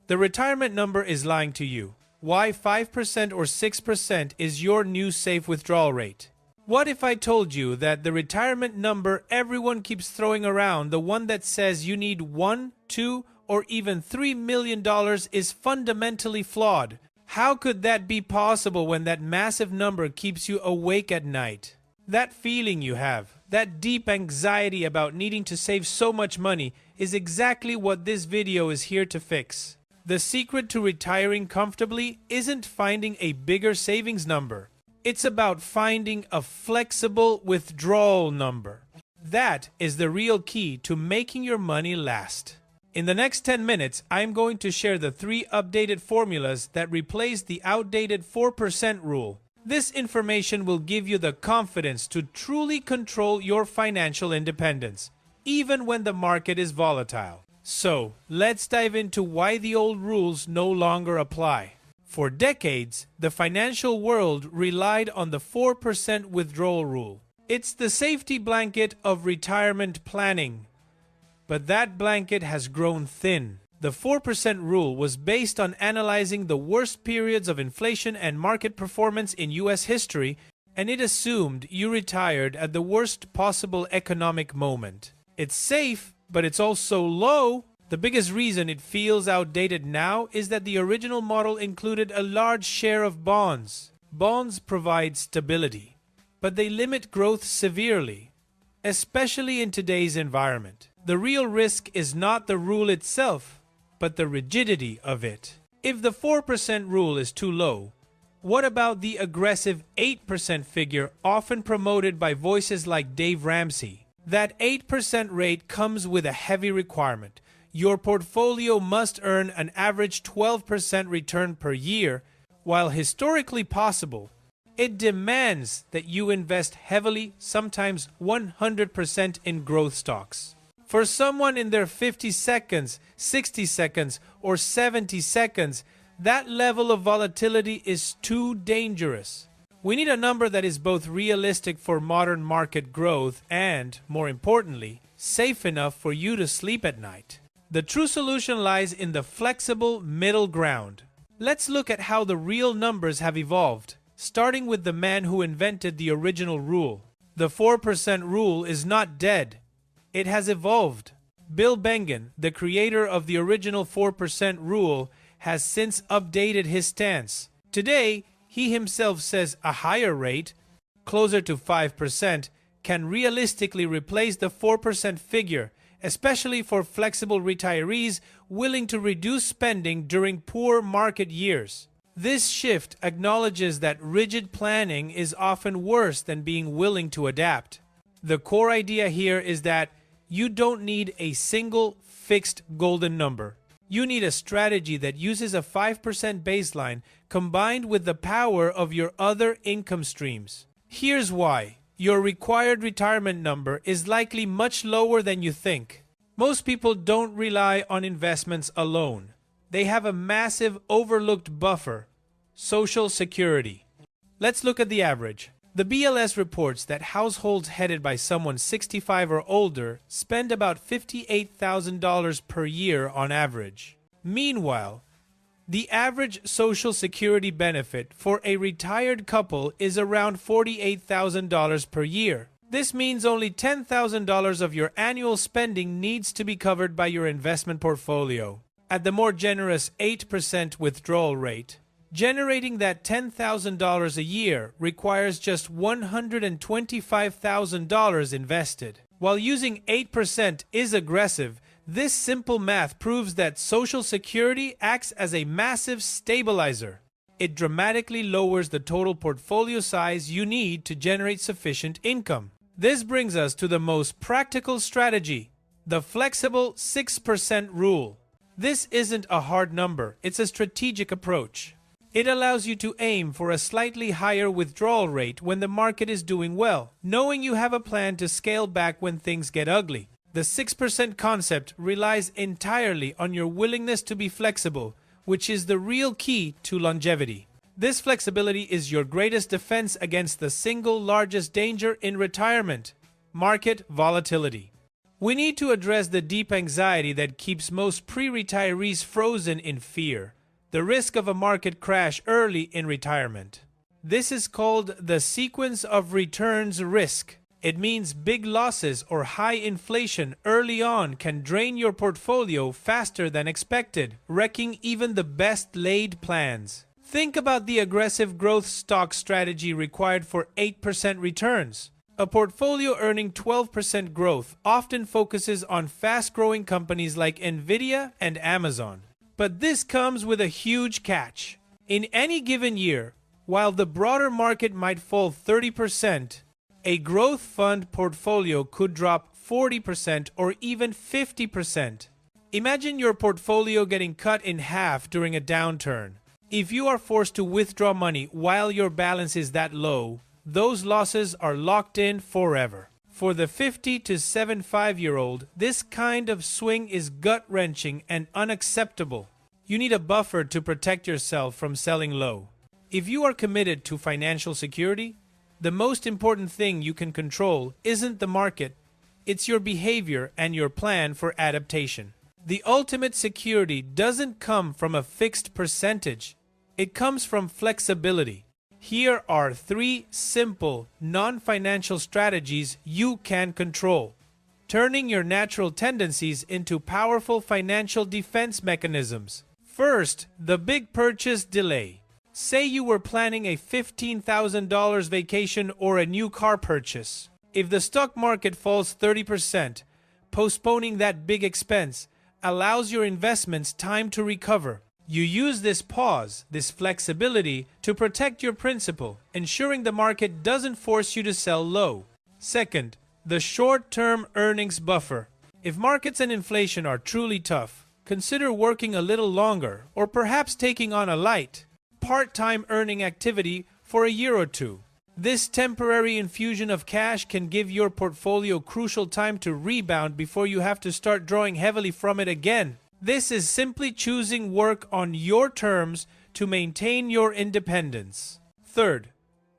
The retirement number is lying to you. Why 5% or 6% is your new safe withdrawal rate? What if I told you that the retirement number everyone keeps throwing around, the one that says you need $1, $2, or even $3 million, is fundamentally flawed? How could that be possible when that massive number keeps you awake at night? That feeling you have, that deep anxiety about needing to save so much money, is exactly what this video is here to fix. The secret to retiring comfortably isn't finding a bigger savings number. It's about finding a flexible withdrawal number. That is the real key to making your money last. In the next 10 minutes, I'm going to share the 3 updated formulas that replace the outdated 4% rule. This information will give you the confidence to truly control your financial independence, even when the market is volatile. So, let's dive into why the old rules no longer apply. For decades, the financial world relied on the 4% withdrawal rule. It's the safety blanket of retirement planning. But that blanket has grown thin. The 4% rule was based on analyzing the worst periods of inflation and market performance in US history, and it assumed you retired at the worst possible economic moment. It's safe, but it's also low. The biggest reason it feels outdated now is that the original model included a large share of bonds. Bonds provide stability, but they limit growth severely, especially in today's environment. The real risk is not the rule itself, but the rigidity of it. If the 4% rule is too low, what about the aggressive 8% figure often promoted by voices like Dave Ramsey? That 8% rate comes with a heavy requirement. Your portfolio must earn an average 12% return per year. While historically possible, it demands that you invest heavily, sometimes 100% in growth stocks. For someone in their 50 seconds, 60 seconds, or 70 seconds, that level of volatility is too dangerous. We need a number that is both realistic for modern market growth and, more importantly, safe enough for you to sleep at night. The true solution lies in the flexible middle ground. Let's look at how the real numbers have evolved, starting with the man who invented the original rule. The 4% rule is not dead. It has evolved. Bill Bengen, the creator of the original 4% rule, has since updated his stance. Today, he himself says a higher rate, closer to 5%, can realistically replace the 4% figure, especially for flexible retirees willing to reduce spending during poor market years. This shift acknowledges that rigid planning is often worse than being willing to adapt. The core idea here is that you don't need a single fixed golden number. You need a strategy that uses a 5% baseline combined with the power of your other income streams. Here's why. Your required retirement number is likely much lower than you think. Most people don't rely on investments alone. They have a massive overlooked buffer: Social Security. Let's look at the average. The BLS reports that households headed by someone 65 or older spend about $58,000 per year on average. Meanwhile, the average Social Security benefit for a retired couple is around $48,000 per year. This means only $10,000 of your annual spending needs to be covered by your investment portfolio. At the more generous 8% withdrawal rate, generating that $10,000 a year requires just $125,000 invested. While using 8% is aggressive, this simple math proves that Social Security acts as a massive stabilizer. It dramatically lowers the total portfolio size you need to generate sufficient income. This brings us to the most practical strategy, the flexible 6% rule. This isn't a hard number, it's a strategic approach. It allows you to aim for a slightly higher withdrawal rate when the market is doing well, knowing you have a plan to scale back when things get ugly. The 6% concept relies entirely on your willingness to be flexible, which is the real key to longevity. This flexibility is your greatest defense against the single largest danger in retirement: market volatility. We need to address the deep anxiety that keeps most pre-retirees frozen in fear, the risk of a market crash early in retirement. This is called the sequence of returns risk. It means big losses or high inflation early on can drain your portfolio faster than expected, wrecking even the best laid plans. Think about the aggressive growth stock strategy required for 8% returns. A portfolio earning 12% growth often focuses on fast-growing companies like Nvidia and Amazon. But this comes with a huge catch. In any given year, while the broader market might fall 30%, a growth fund portfolio could drop 40% or even 50%. Imagine your portfolio getting cut in half during a downturn. If you are forced to withdraw money while your balance is that low, those losses are locked in forever. For the 50 to 75-year-old, this kind of swing is gut-wrenching and unacceptable. You need a buffer to protect yourself from selling low. If you are committed to financial security, the most important thing you can control isn't the market, it's your behavior and your plan for adaptation. The ultimate security doesn't come from a fixed percentage. It comes from flexibility. Here are 3 simple, non-financial strategies you can control, turning your natural tendencies into powerful financial defense mechanisms. First, the big purchase delay. Say you were planning a $15,000 vacation or a new car purchase. If the stock market falls 30%, postponing that big expense allows your investments time to recover. You use this pause, this flexibility, to protect your principal, ensuring the market doesn't force you to sell low. Second, the short-term earnings buffer. If markets and inflation are truly tough, consider working a little longer or perhaps taking on a light, part-time earning activity for a year or two. This temporary infusion of cash can give your portfolio crucial time to rebound before you have to start drawing heavily from it again. This is simply choosing work on your terms to maintain your independence. Third,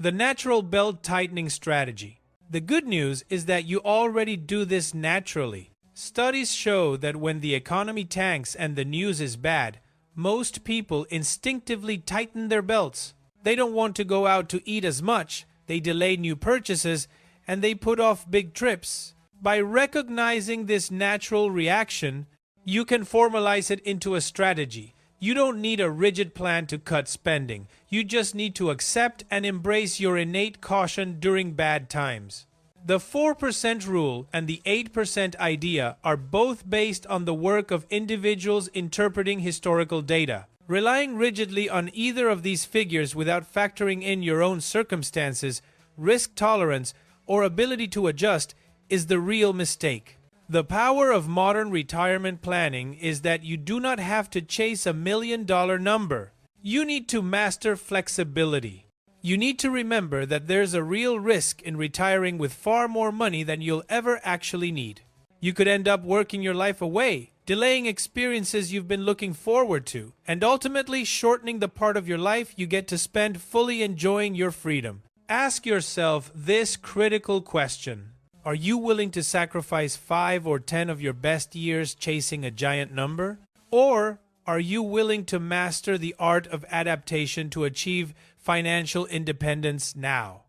the natural belt-tightening strategy. The good news is that you already do this naturally. Studies show that when the economy tanks and the news is bad, most people instinctively tighten their belts. They don't want to go out to eat as much, they delay new purchases, and they put off big trips. By recognizing this natural reaction, you can formalize it into a strategy. You don't need a rigid plan to cut spending. You just need to accept and embrace your innate caution during bad times. The 4% rule and the 8% idea are both based on the work of individuals interpreting historical data. Relying rigidly on either of these figures without factoring in your own circumstances, risk tolerance, or ability to adjust is the real mistake. The power of modern retirement planning is that you do not have to chase $1 million number. You need to master flexibility. You need to remember that there's a real risk in retiring with far more money than you'll ever actually need. You could end up working your life away, delaying experiences you've been looking forward to, and ultimately shortening the part of your life you get to spend fully enjoying your freedom. Ask yourself this critical question. Are you willing to sacrifice 5 or 10 of your best years chasing a giant number? Or are you willing to master the art of adaptation to achieve financial independence now?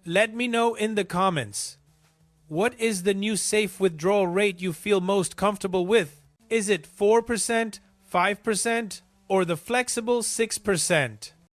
Let me know in the comments. What is the new safe withdrawal rate you feel most comfortable with? Is it 4%, 5%, or the flexible 6%?